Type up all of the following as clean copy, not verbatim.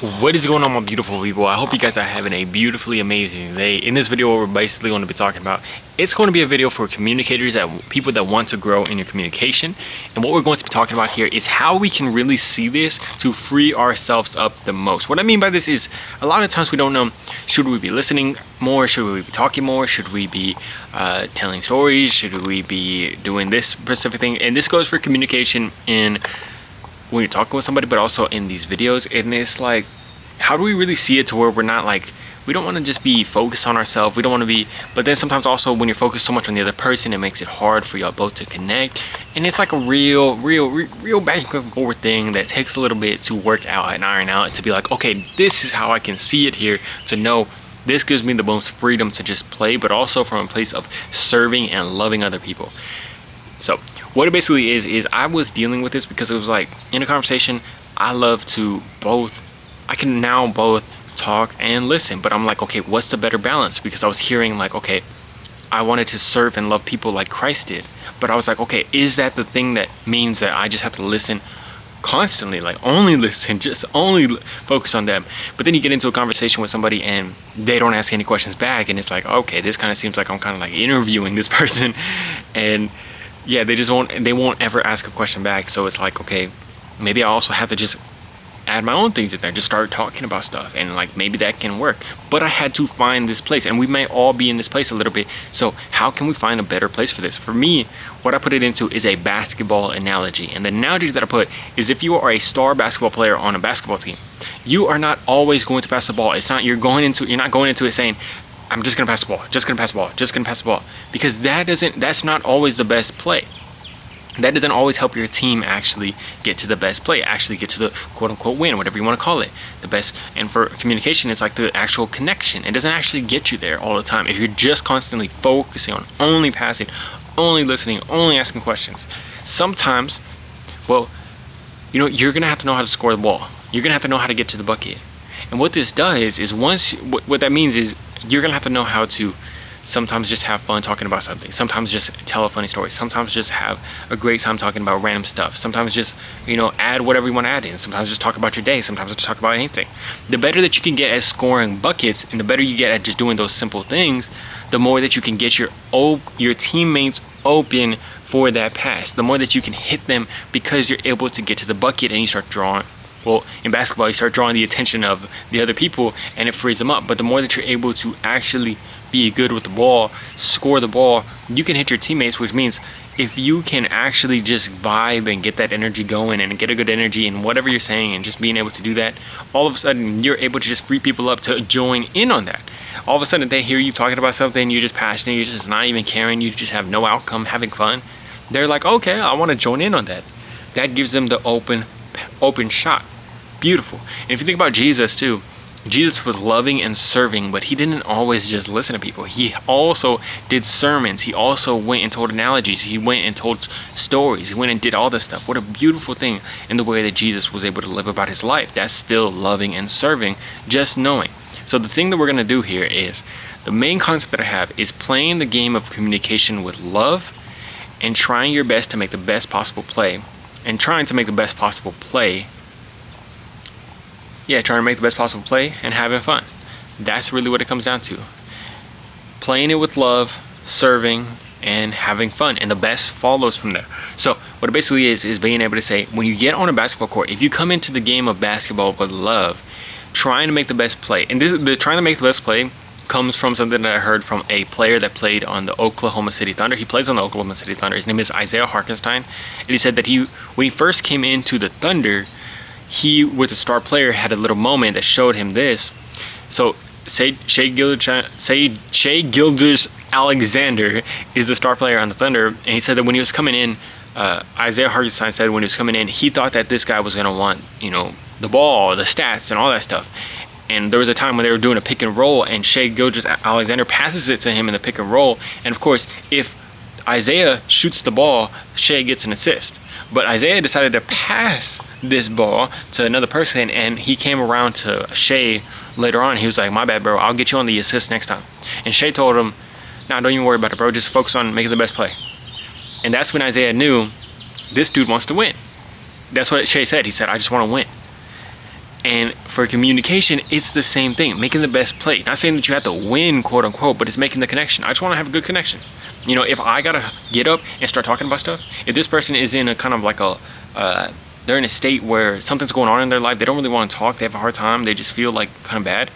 What is going on, my beautiful people? I hope you guys are having a beautifully amazing day. In this video, what we're basically going to be talking about, it's going to be a video for communicators, people that want to grow in your communication. And what we're going to be talking about here is how we can really see this to free ourselves up the most. What I mean by this is a lot of times we don't know, should we be listening more? Should we be talking more? Should we be telling stories? Should we be doing this specific thing? And this goes for communication in when you're talking with somebody, but also in these videos. And it's like, how do we really see it to where we're not like, we don't want to just be focused on ourselves, we don't want to be, but then sometimes also when you're focused so much on the other person, it makes it hard for y'all both to connect. And it's like a real back and forth thing that takes a little bit to work out and iron out, to be like, okay, this is how I can see it here, to know this gives me the most freedom to just play, but also from a place of serving and loving other people. So what it basically is I was dealing with this because it was like, in a conversation, I can now both talk and listen, but I'm like, okay, what's the better balance? Because I was hearing like, okay, I wanted to serve and love people like Christ did, but I was like, okay, is that the thing that means that I just have to listen constantly, like only listen, just only focus on them? But then you get into a conversation with somebody and they don't ask any questions back, and it's like, okay, this kind of seems like I'm kind of like interviewing this person, and yeah, they won't ever ask a question back. So it's like, okay, maybe I also have to just add my own things in there, just start talking about stuff, and like maybe that can work. But I had to find this place, and we may all be in this place a little bit. So how can we find a better place for this? For me, what I put it into is a basketball analogy, and the analogy that I put is, if you are a star basketball player on a basketball team, you are not always going to pass the ball. It's not you're not going into it saying, I'm just gonna pass the ball, just gonna pass the ball, just gonna pass the ball, because that's not always the best play. That doesn't always help your team actually get to the best play, actually get to the quote unquote win, whatever you want to call it, the best. And for communication, it's like the actual connection. It doesn't actually get you there all the time if you're just constantly focusing on only passing, only listening, only asking questions. Sometimes, well, you're gonna have to know how to score the ball. You're gonna have to know how to get to the bucket. And what this does is, what that means is, you're gonna have to know how to sometimes just have fun talking about something, sometimes just tell a funny story, sometimes just have a great time talking about random stuff, sometimes just add whatever you want to add in, sometimes just talk about your day, sometimes just talk about anything. The better that you can get at scoring buckets, and the better you get at just doing those simple things, the more that you can get your teammates open for that pass, the more that you can hit them, because you're able to get to the bucket and you start drawing. Well, in basketball, you start drawing the attention of the other people, and it frees them up. But the more that you're able to actually be good with the ball, score the ball, you can hit your teammates, which means if you can actually just vibe and get that energy going and get a good energy in whatever you're saying, and just being able to do that, all of a sudden you're able to just free people up to join in on that. All of a sudden they hear you talking about something, you're just passionate, you're just not even caring, you just have no outcome, having fun. They're like, okay, I want to join in on that. That gives them the open shot. Beautiful. And if you think about Jesus too, Jesus was loving and serving, but he didn't always just listen to people. He also did sermons. He also went and told analogies. He went and told stories. He went and did all this stuff. What a beautiful thing in the way that Jesus was able to live about his life. That's still loving and serving, just knowing. So the thing that we're going to do here is, the main concept that I have is playing the game of communication with love, and trying your best to make the best possible play, and trying to make the best possible play. Yeah, trying to make the best possible play and having fun. That's really what it comes down to. Playing it with love, serving, and having fun, and the best follows from there. So what it basically is being able to say, when you get on a basketball court, if you come into the game of basketball with love, trying to make the best play, and the trying to make the best play comes from something that I heard from a player that played on the Oklahoma City Thunder. He plays on the Oklahoma City Thunder. His name is Isaiah Hartenstein, and he said that when he first came into the Thunder, he, with a star player, had a little moment that showed him this. So Shai Gilgeous-Alexander is the star player on the Thunder, and he said that when he was coming in, Isaiah Hartenstein said when he was coming in, he thought that this guy was going to want, the ball, the stats, and all that stuff. And there was a time when they were doing a pick and roll, and Shai Gilgeous-Alexander passes it to him in the pick and roll. And of course, if Isaiah shoots the ball, Shai gets an assist. But Isaiah decided to pass this ball to another person, and he came around to Shai later on. He was like, my bad, bro, I'll get you on the assist next time. And Shai told him, nah, don't even worry about it, bro, just focus on making the best play. And that's when Isaiah knew, this dude wants to win. That's what Shai said. He said, I just want to win. And for communication, it's the same thing, making the best play. Not saying that you have to win, quote unquote, but it's making the connection. I just want to have a good connection. You know, if I gotta get up and start talking about stuff, if this person is in a kind of like a, they're in a state where something's going on in their life, they don't really want to talk, they have a hard time, they just feel like kind of bad,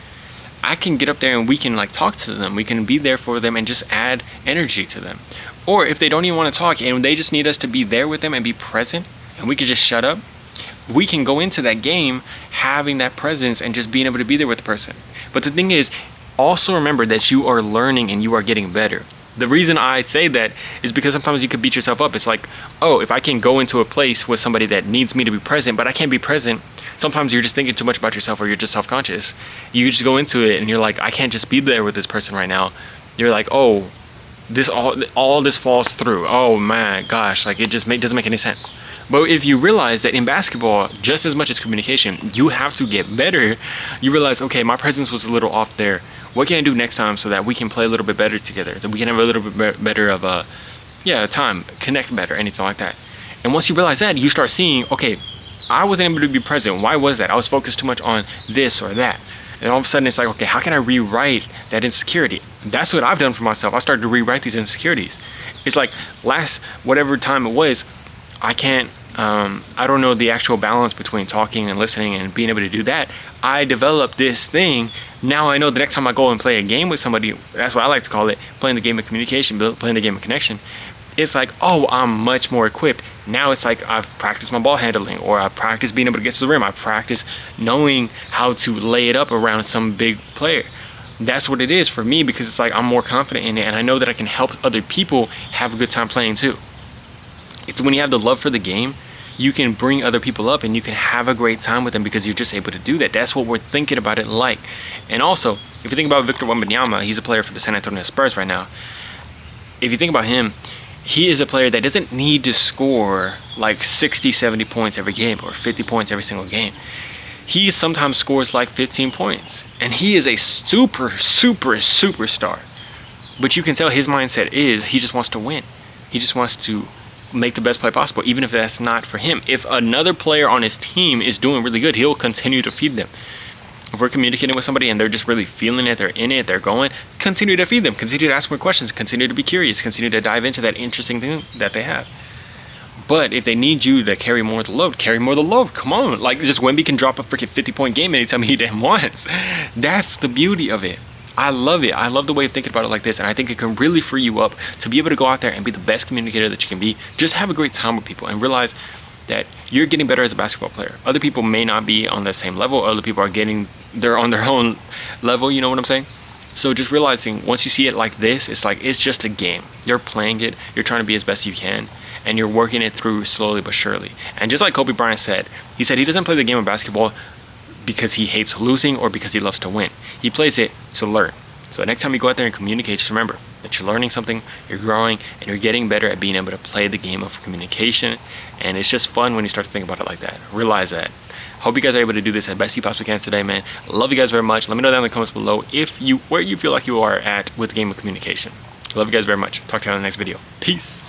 I can get up there and we can like talk to them. We can be there for them and just add energy to them. Or if they don't even want to talk and they just need us to be there with them and be present, and we can just shut up, we can go into that game having that presence and just being able to be there with the person. But the thing is, also remember that you are learning and you are getting better. The reason I say that is because sometimes you could beat yourself up. It's like, oh, if I can go into a place with somebody that needs me to be present, but I can't be present, sometimes you're just thinking too much about yourself or you're just self-conscious. You just go into it and you're like, I can't just be there with this person right now. You're like, oh, this all this falls through. Oh my gosh, like it just doesn't make any sense. But if you realize that in basketball, just as much as communication, you have to get better, you realize, okay, my presence was a little off there. What can I do next time so that we can play a little bit better together? So we can have a little bit better of a, time, connect better, anything like that. And once you realize that, you start seeing, okay, I wasn't able to be present. Why was that? I was focused too much on this or that. And all of a sudden it's like, okay, how can I rewrite that insecurity? That's what I've done for myself. I started to rewrite these insecurities. It's like last, whatever time it was, I don't know the actual balance between talking and listening and being able to do that. I developed this thing. Now I know the next time I go and play a game with somebody, that's what I like to call it, playing the game of communication, playing the game of connection. It's like, oh, I'm much more equipped. Now it's like I've practiced my ball handling, or I've practiced being able to get to the rim. I've practiced knowing how to lay it up around some big player. That's what it is for me, because it's like I'm more confident in it and I know that I can help other people have a good time playing too. It's when you have the love for the game, you can bring other people up and you can have a great time with them because you're just able to do that. That's what we're thinking about it like. And also, if you think about Victor Wembanyama, he's a player for the San Antonio Spurs right now. If you think about him, he is a player that doesn't need to score like 60, 70 points every game or 50 points every single game. He sometimes scores like 15 points. And he is a superstar. But you can tell his mindset is he just wants to win. He just wants to make the best play possible, even if that's not for him. If another player on his team is doing really good, he'll continue to feed them. If we're communicating with somebody and they're just really feeling it, they're in it, they're going, continue to feed them, continue to ask more questions, continue to be curious, continue to dive into that interesting thing that they have. But if they need you to carry more of the load, carry more of the load. Come on, like just Wemby can drop a freaking 50-point game anytime he damn wants. That's the beauty of it. I love it. I love the way of thinking about it like this, and I think it can really free you up to be able to go out there and be the best communicator that you can be. Just have a great time with people and realize that you're getting better as a basketball player. Other people may not be on the same level. Other people are they're on their own level, you know what I'm saying? So just realizing once you see it like this, it's like it's just a game. You're playing it, you're trying to be as best you can, and you're working it through slowly but surely. And just like Kobe Bryant said, he said he doesn't play the game of basketball because he hates losing or because he loves to win. He plays it to learn. So next time you go out there and communicate, just remember that you're learning something, you're growing, and you're getting better at being able to play the game of communication. And it's just fun when you start to think about it like that. Realize that. Hope you guys are able to do this as best you possibly can today, man. Love you guys very much. Let me know down in the comments below where you feel like you are at with the game of communication. Love you guys very much. Talk to you on the next video. Peace.